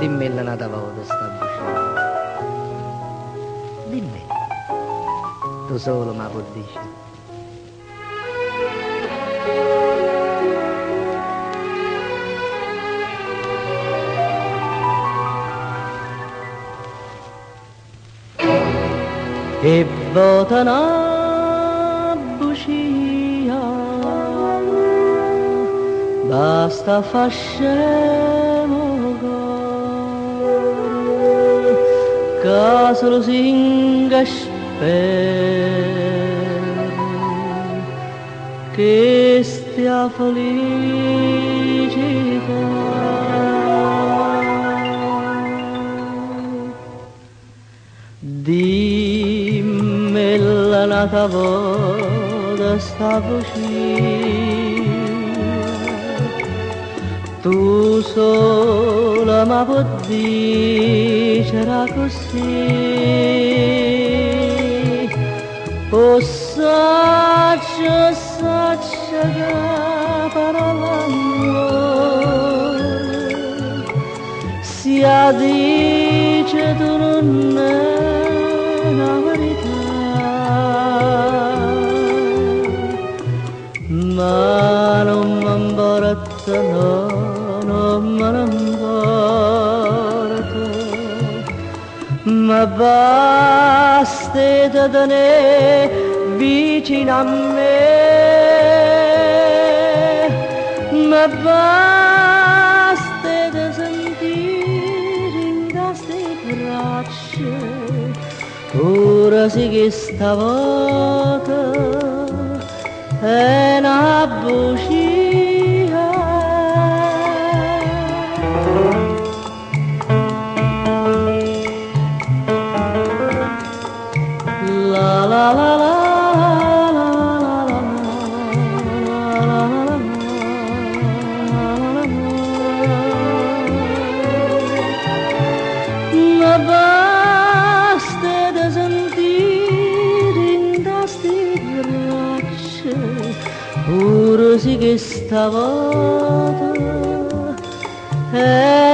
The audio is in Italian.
dimmi la nata volta sta bucina. Dimmi, tu solo ma puoi dire. E vota una bucia, basta fascemo cor, che solo singa spera, che stia felicità. Dimmi la nata volta sta vicina, tu sola ma puoi dicere così, o saccia che parola amore, sia dice tu non è la verità, ma non m'importa, no, non me ne importa, ma basta da tenere vicino a me, ma basta da sentire in queste braccia, ora sì che stavolta è una bugia. La la la la. Ma basta da sentire in queste braccia, ora sì che stavolta è